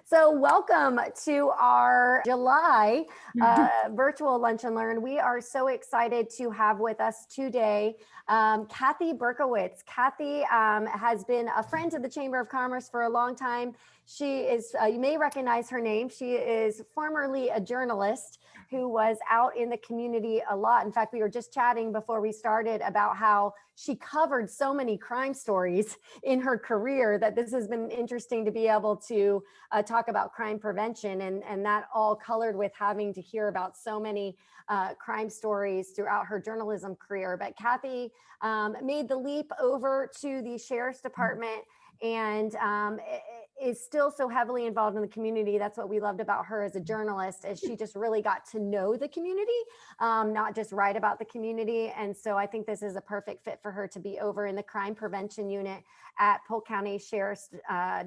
So welcome to our July virtual Lunch and Learn. We are so excited to have with us today Kathy Berkowitz. Kathy has been a friend to the Chamber of Commerce for a long time. She is, you may recognize her name. She is formerly a journalist who was out in the community a lot. In fact, we were just chatting before we started about how she covered so many crime stories in her career that this has been interesting to be able to talk about crime prevention, and that all colored with having to hear about so many crime stories throughout her journalism career. But Kathy made the leap over to the Sheriff's Department and is still so heavily involved in the community. That's what we loved about her as a journalist, is she just really got to know the community, not just write about the community. And so I think this is a perfect fit for her to be over in the crime prevention unit at Polk County Sheriff's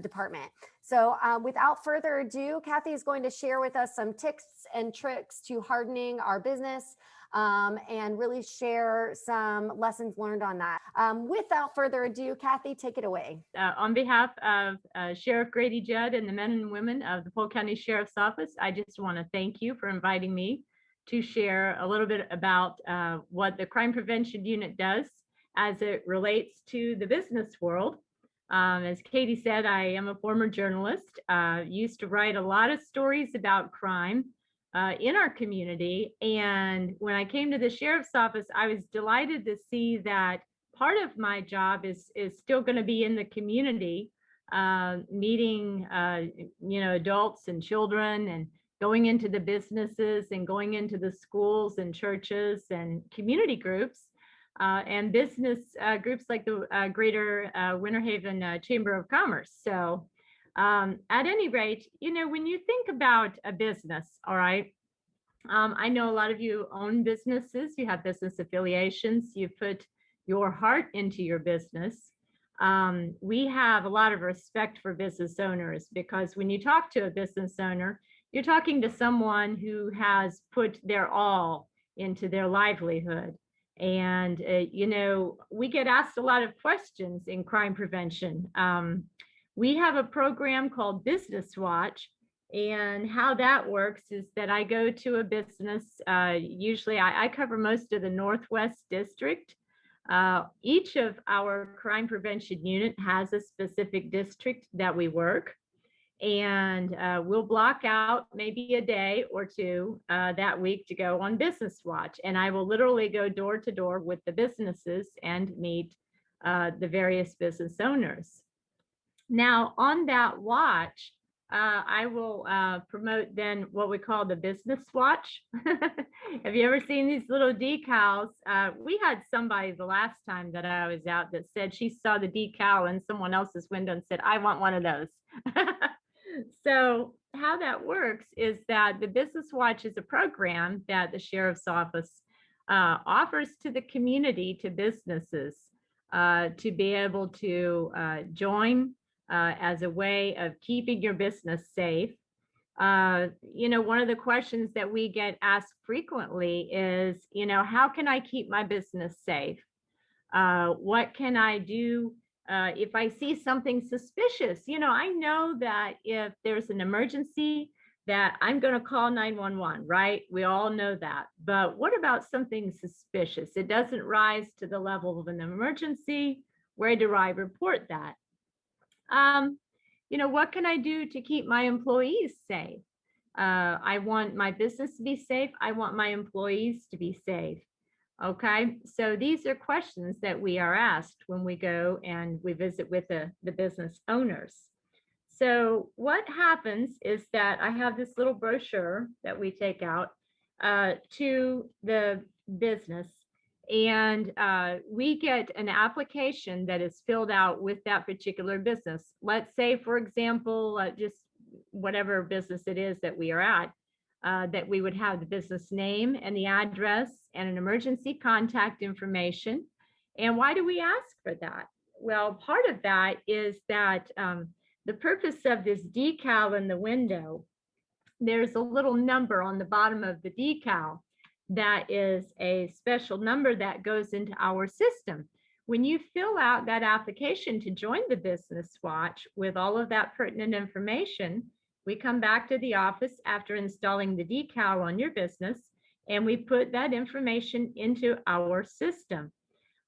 Department. So without further ado, Kathy is going to share with us some tips and tricks to hardening our business and really share some lessons learned on that. Without further ado, Kathy, take it away. On behalf of Sheriff Grady Judd and the men and women of the Polk County Sheriff's Office, I just want to thank you for inviting me to share a little bit about what the Crime Prevention Unit does as it relates to the business world. As Katie said, I am a former journalist, used to write a lot of stories about crime in our community. And when I came to the Sheriff's Office, I was delighted to see that part of my job is still going to be in the community, meeting adults and children, and going into the businesses and going into the schools and churches and community groups and business groups like the Greater Winter Haven Chamber of Commerce. So at any rate, when you think about a business, all right, I know a lot of you own businesses, you have business affiliations, you put your heart into your business. We have a lot of respect for business owners, because when you talk to a business owner, you're talking to someone who has put their all into their livelihood. And, we get asked a lot of questions in crime prevention. We have a program called Business Watch. And how that works is that I go to a business, usually I cover most of the Northwest District. Each of our crime prevention unit has a specific district that we work. And we'll block out maybe a day or two that week to go on Business Watch. And I will literally go door to door with the businesses and meet the various business owners. Now, on that watch, I will promote then what we call the Business Watch. Have you ever seen these little decals? We had somebody the last time that I was out that said she saw the decal in someone else's window and said, I want one of those. So how that works is that the Business Watch is a program that the Sheriff's Office offers to the community, to businesses, to be able to join as a way of keeping your business safe. One of the questions that we get asked frequently is, how can I keep my business safe? What can I do if I see something suspicious? I know that if there's an emergency, that I'm going to call 911, right? We all know that. But what about something suspicious? It doesn't rise to the level of an emergency. Where do I report that? What can I do to keep my employees safe? I want my business to be safe. I want my employees to be safe. Okay, so these are questions that we are asked when we go and we visit with the business owners. So what happens is that I have this little brochure that we take out to the business, and we get an application that is filled out with that particular business. Let's say, for example, just whatever business it is that we are at, that we would have the business name and the address and an emergency contact information. And why do we ask for that? Well, part of that is that the purpose of this decal in the window, there's a little number on the bottom of the decal that is a special number that goes into our system. when you fill out that application to join the Business Watch with all of that pertinent information, we come back to the office after installing the decal on your business, and we put that information into our system.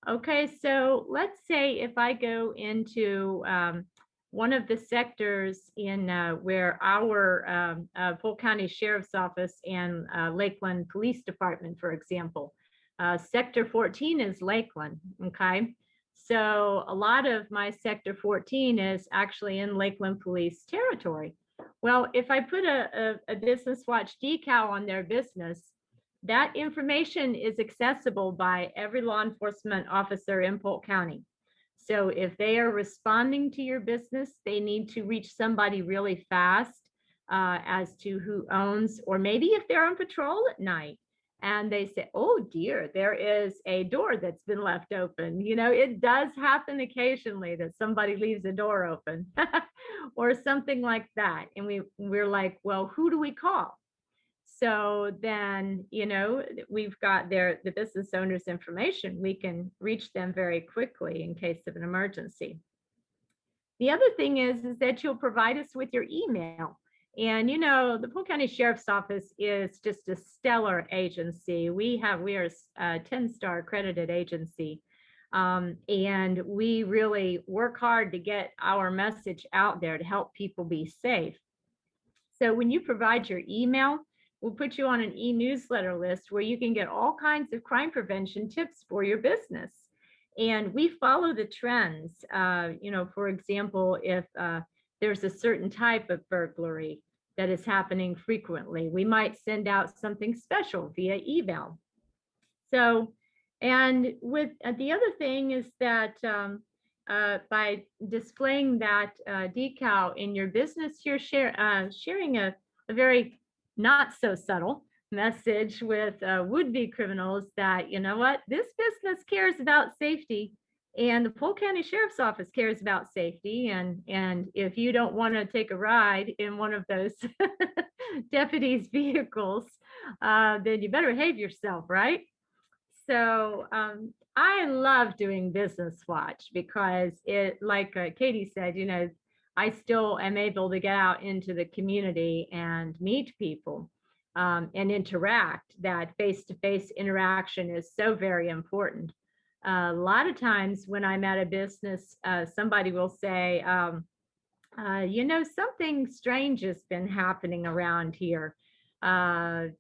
Okay, so let's say if I go into one of the sectors in where our Polk County Sheriff's Office and Lakeland Police Department, for example, Sector 14 is Lakeland, okay? So a lot of my Sector 14 is actually in Lakeland Police territory. Well, if I put a Business Watch decal on their business, that information is accessible by every law enforcement officer in Polk County. So if they are responding to your business, they need to reach somebody really fast as to who owns, or maybe if they're on patrol at night and they say, oh dear, there is a door that's been left open. You know, it does happen occasionally that somebody leaves a door open or something like that. And we're like, well, who do we call? So then, you know, we've got the business owner's information. We can reach them very quickly in case of an emergency. The other thing is that you'll provide us with your email. And, you know, the Polk County Sheriff's Office is just a stellar agency. We are a 10-star accredited agency. And we really work hard to get our message out there to help people be safe. So when you provide your email, we'll put you on an e-newsletter list where you can get all kinds of crime prevention tips for your business. And we follow the trends. You know, for example, if there's a certain type of burglary that is happening frequently, we might send out something special via email. So, and with the other thing is that by displaying that decal in your business, you're sharing a very not so subtle message with would-be criminals that, you know what, this business cares about safety, and the Polk County Sheriff's Office cares about safety. And if you don't want to take a ride in one of those deputies' vehicles, then you better behave yourself, right? So I love doing Business Watch because it, like Katie said, you know, I still am able to get out into the community and meet people and interact. That face-to-face interaction is so very important. A lot of times when I'm at a business, somebody will say, you know, something strange has been happening around here.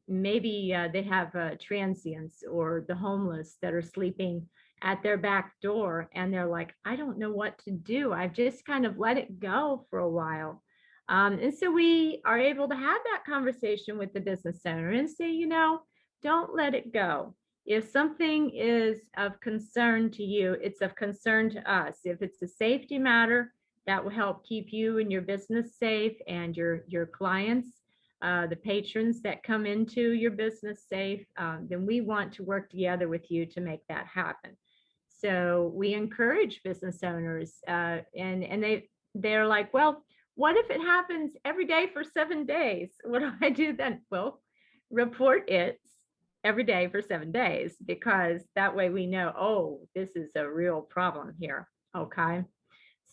Maybe they have transients or the homeless that are sleeping at their back door, and they're like, I don't know what to do. I've just kind of let it go for a while. And so we are able to have that conversation with the business owner and say, you know, don't let it go. If something is of concern to you, it's of concern to us. If it's a safety matter, that will help keep you and your business safe, and your clients, the patrons that come into your business safe, then we want to work together with you to make that happen. So we encourage business owners, and they're like, well, what if it happens every day for 7 days? What do I do then? Well, report it every day for 7 days, because that way we know, oh, this is a real problem here. Okay.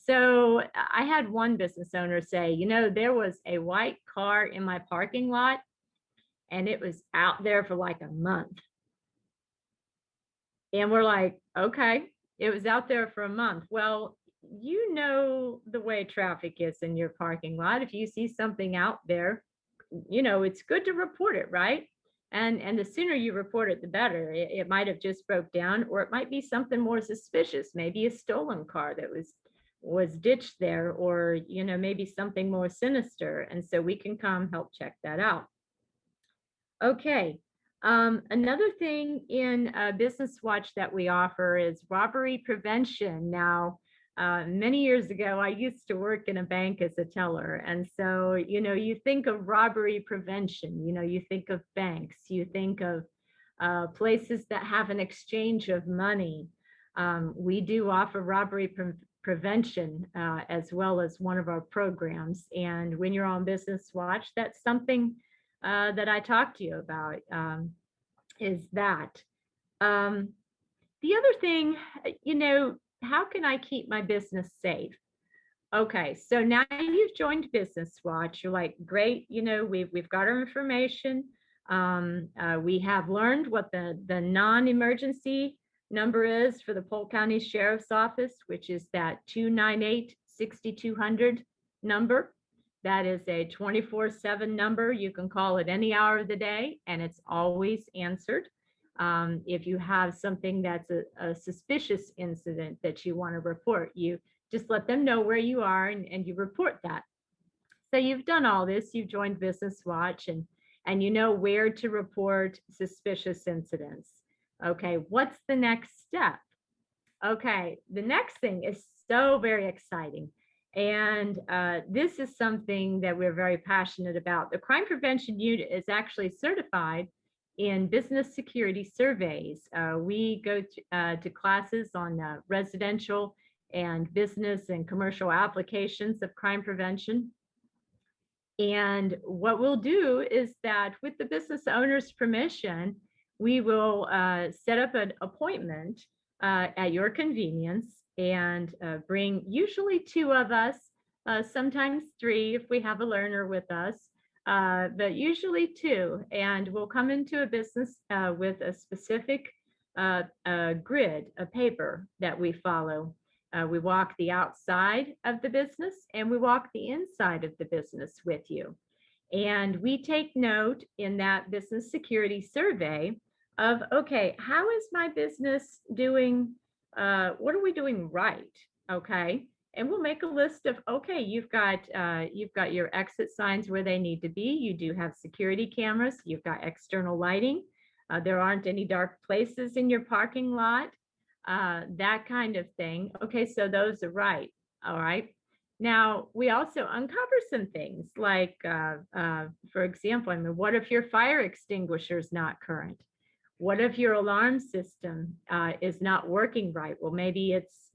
So I had one business owner say, you know, there was a white car in my parking lot and it was out there for like a month. And we're like, okay, it was out there for a month. Well, you know the way traffic is in your parking lot. If you see something out there, you know, it's good to report it, right? And the sooner you report it, the better. It might have just broke down, or it might be something more suspicious, maybe a stolen car that was ditched there, or, you know, maybe something more sinister. And so we can come help check that out. Okay. Another thing in Business Watch that we offer is robbery prevention. Now, many years ago, I used to work in a bank as a teller. And so, you know, you think of robbery prevention, you know, you think of banks, you think of places that have an exchange of money. We do offer robbery prevention as well as one of our programs. And when you're on Business Watch, that's something that I talk to you about, is that. The other thing, how can I keep my business safe? Okay, so now you've joined Business Watch. You're like, great, we've got our information. We have learned what the non-emergency number is for the Polk County Sheriff's Office, which is that 298-6200 number. That is a 24/7 number. You can call it any hour of the day, and it's always answered. If you have something that's a suspicious incident that you want to report, you just let them know where you are and you report that. So you've done all this, you've joined Business Watch and you know where to report suspicious incidents. Okay, what's the next step? Okay, the next thing is so very exciting. And this is something that we're very passionate about. The Crime Prevention Unit is actually certified in business security surveys. We go to classes on residential and business and commercial applications of crime prevention. And what we'll do is that with the business owner's permission, we will set up an appointment at your convenience and bring usually two of us, sometimes three if we have a learner with us, but usually two. And we'll come into a business with a specific grid, a paper that we follow. We walk the outside of the business and we walk the inside of the business with you. And we take note in that business security survey of, okay, how is my business doing? What are we doing right? Okay. And we'll make a list of, okay, you've got your exit signs where they need to be. You do have security cameras. You've got external lighting. There aren't any dark places in your parking lot. That kind of thing. Okay, so those are right. All right. Now, we also uncover some things like, for example, what if your fire extinguisher is not current? What if your alarm system is not working right? Well, maybe it's,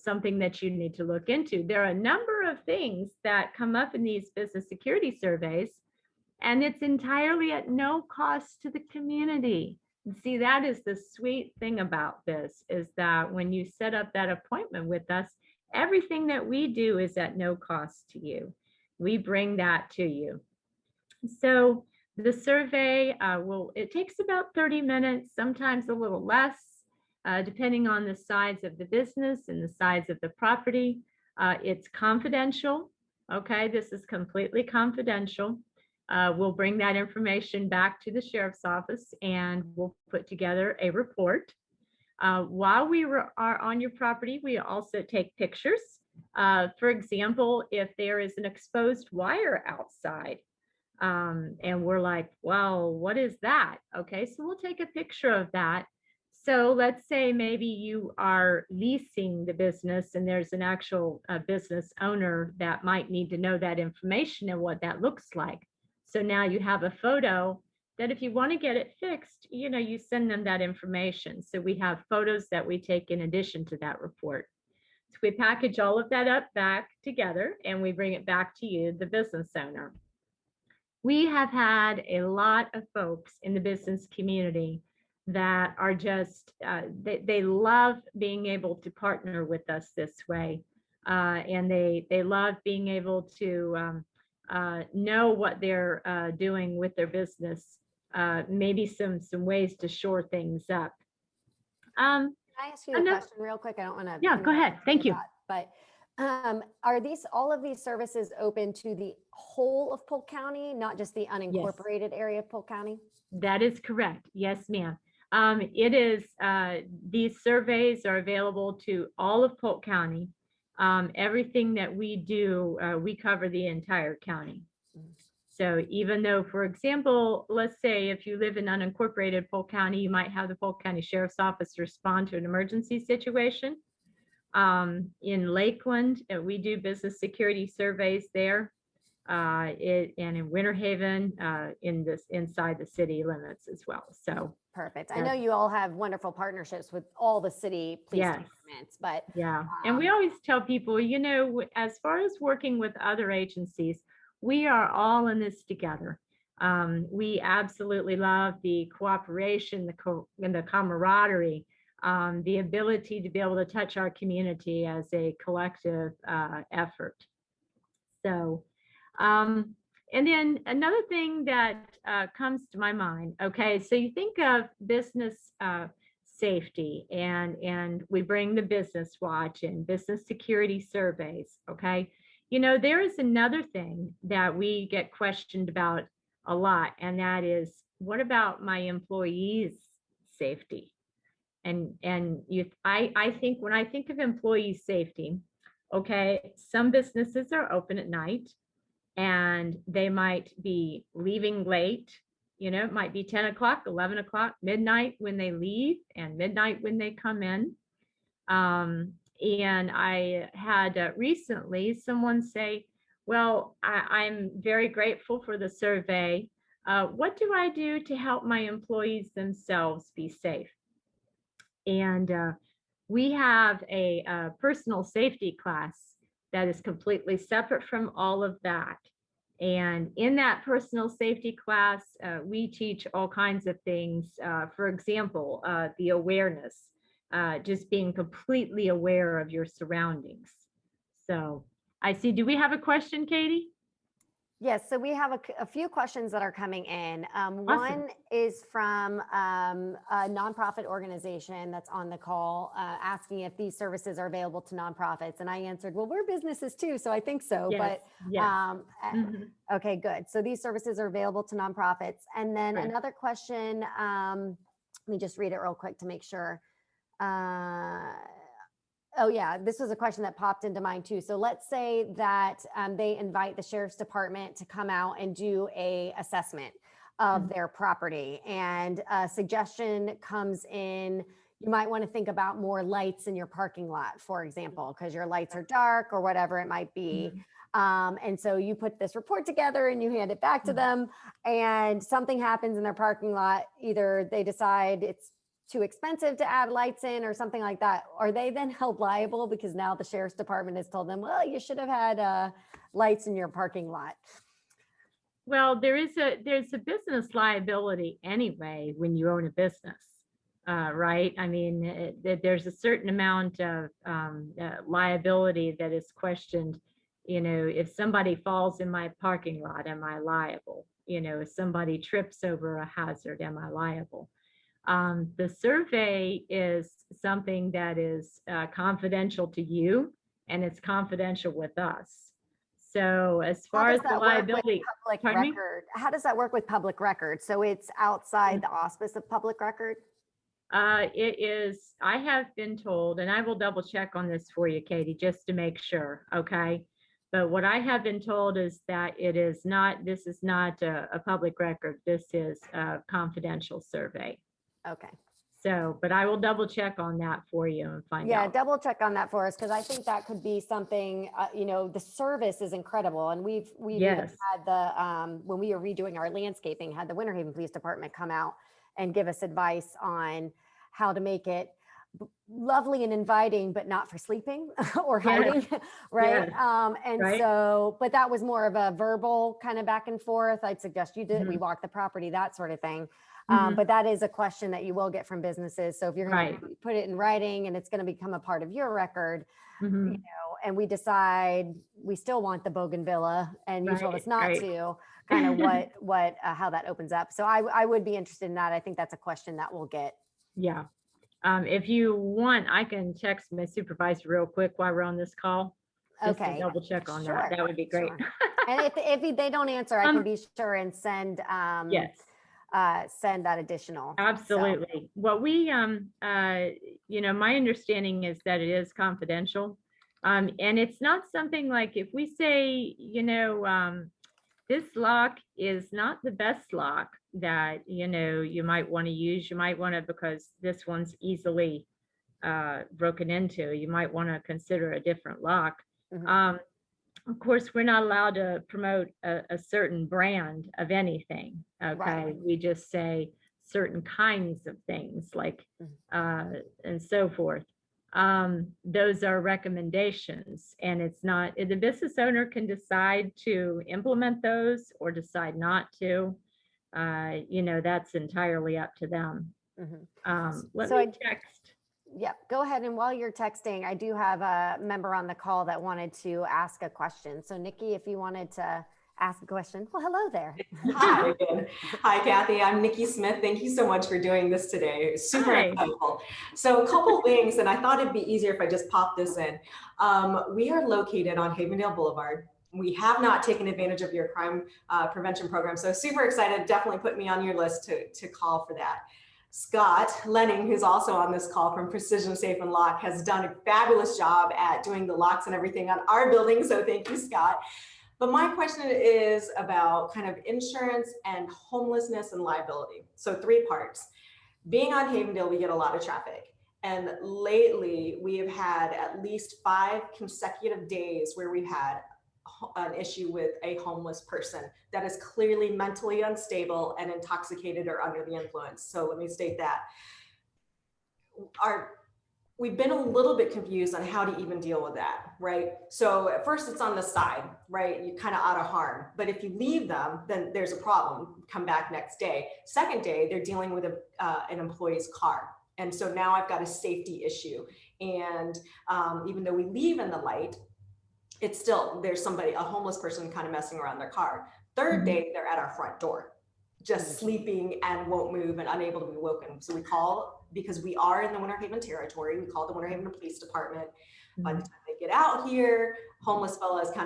something that you need to look into. There are a number of things that come up in these business security surveys, and it's entirely at no cost to the community. See, that is the sweet thing about this, is that when you set up that appointment with us, everything that we do is at no cost to you. We bring that to you. So the survey it takes about 30 minutes, sometimes a little less, depending on the size of the business and the size of the property. It's confidential. Okay, this is completely confidential. We'll bring that information back to the sheriff's office and we'll put together a report. While we are on your property, we also take pictures. For example, if there is an exposed wire outside, and we're like, well, what is that? Okay, so we'll take a picture of that. So let's say maybe you are leasing the business and there's an actual business owner that might need to know that information and what that looks like. So now you have a photo that if you want to get it fixed, you send them that information. So we have photos that we take in addition to that report. So we package all of that up back together and we bring it back to you, the business owner. We have had a lot of folks in the business community that are just, they love being able to partner with us this way. And they love being able to know what they're doing with their business, maybe some ways to shore things up. Can I ask you a question real quick? I don't want to. Yeah, go ahead. Thank you. But are all of these services open to the whole of Polk County, not just the unincorporated area of Polk County? That is correct. Yes, ma'am. It is, these surveys are available to all of Polk County. Everything that we do, we cover the entire county. So even though, for example, let's say if you live in unincorporated Polk County, you might have the Polk County Sheriff's Office respond to an emergency situation. In Lakeland, we do business security surveys there. And in Winter Haven, inside the city limits as well. So perfect. I know you all have wonderful partnerships with all the city police departments, but yeah. And we always tell people, as far as working with other agencies, we are all in this together. We absolutely love the cooperation, and the camaraderie, the ability to be able to touch our community as a collective effort. So, um, and then another thing that comes to my mind, okay, so you think of business safety, and we bring the business watch and business security surveys, okay? There is another thing that we get questioned about a lot, and that is, what about my employees' safety? I think when I think of employee safety, okay, some businesses are open at night and they might be leaving late. It might be 10 o'clock, 11 o'clock, midnight when they leave and midnight when they come in. And I had recently someone say, well, I'm very grateful for the survey. What do I do to help my employees themselves be safe? And we have a personal safety class that is completely separate from all of that. And in that personal safety class, we teach all kinds of things. For example, the awareness, just being completely aware of your surroundings. So I see, do we have a question, Katie? Yes, so we have a few questions that are coming in. Awesome. One is from a nonprofit organization that's on the call, asking if these services are available to nonprofits. And I answered, well, we're businesses too, so I think so. Yes, But yes. okay, good. So these services are available to nonprofits. And then Right. another question, let me just read it real quick to make sure. Oh yeah, this was a question that popped into mind too. So let's say that they invite the sheriff's department to come out and do a assessment of their property, and a suggestion comes in. You might want to think about more lights in your parking lot, for example, because your lights are dark or whatever it might be. And so you put this report together and you hand it back to them, and something happens in their parking lot. Either they decide it's too expensive to add lights in or something like that. Are they then held liable because now the sheriff's department has told them, well, you should have had lights in your parking lot? Well, there's a business liability anyway when you own a business, right? I mean, there's a certain amount of liability that is questioned. If somebody falls in my parking lot, am I liable? If somebody trips over a hazard, am I liable? The survey is something that is confidential to you, and it's confidential with us. So as far as the liability, pardon me? How does that work with public record? So it's outside the auspice of public record? It is, I have been told, and I will double check on this for you, Katie, just to make sure, okay? But what I have been told is that this is not a public record. This is a confidential survey. Okay. So, but I will double check on that for you and find out. Yeah, double check on that for us, because I think that could be something, the service is incredible. And we've even Yes. had the, when we were redoing our landscaping, had the Winter Haven Police Department come out and give us advice on how to make it lovely and inviting, but not for sleeping or hiding, right? And Right. so, but that was more of a verbal kind of back and forth. I'd suggest you did, we walk the property, that sort of thing. But that is a question that you will get from businesses. So if you're going to put it in writing and it's going to become a part of your record, and we decide we still want the bougainvillea and you told us not to, kind of how that opens up. So I would be interested in that. I think that's a question that we'll get. Yeah. If you want, I can text my supervisor real quick while we're on this call. Just to double check on that. That would be great. And if they don't answer, I can be sure and send send that additional. Absolutely. So. What we, my understanding is that it is confidential. And it's not something like if we say, this lock is not the best lock that, you might want to use. You might want to, because this one's easily broken into, you might want to consider a different lock. Of course, we're not allowed to promote a certain brand of anything. Okay. We just say certain kinds of things like, and so forth. Those are recommendations, and it's not, the business owner can decide to implement those or decide not to. that's entirely up to them. Mhm. Let So me text. yeah, go ahead. And while you're texting, I do have a member on the call that wanted to ask a question. So Nikki, if you wanted to ask a question, well, hello there. Hi again. Hi, Kathy. I'm Nikki Smith. Thank you so much for doing this today. Super Hi. insightful. So a couple things, and I thought it'd be easier if I just pop this in. We are located on Havendale Boulevard. We have not taken advantage of your crime prevention program. So super excited. Definitely put me on your list to call for that. Scott Lenning, who's also on this call from Precision Safe and Lock, has done a fabulous job at doing the locks and everything on our building. So thank you, Scott. But my question is about kind of insurance and homelessness and liability. So 3 parts. Being on Havendale, we get a lot of traffic. And lately we have had at least 5 consecutive days where we've had an issue with a homeless person that is clearly mentally unstable and intoxicated or under the influence. So let me state that. We've been a little bit confused on how to even deal with that, right? So at first it's on the side, right? You kind of out of harm, but if you leave them, then there's a problem. Come back next day. Second day, they're dealing with an employee's car. And so now I've got a safety issue. And even though we leave in the light, it's still, there's a homeless person kind of messing around their car. Third day, they're at our front door, just sleeping and won't move and unable to be woken. So we call, because we are in the Winter Haven territory, we call the Winter Haven Police Department. By the time they get out here, homeless fella is kind of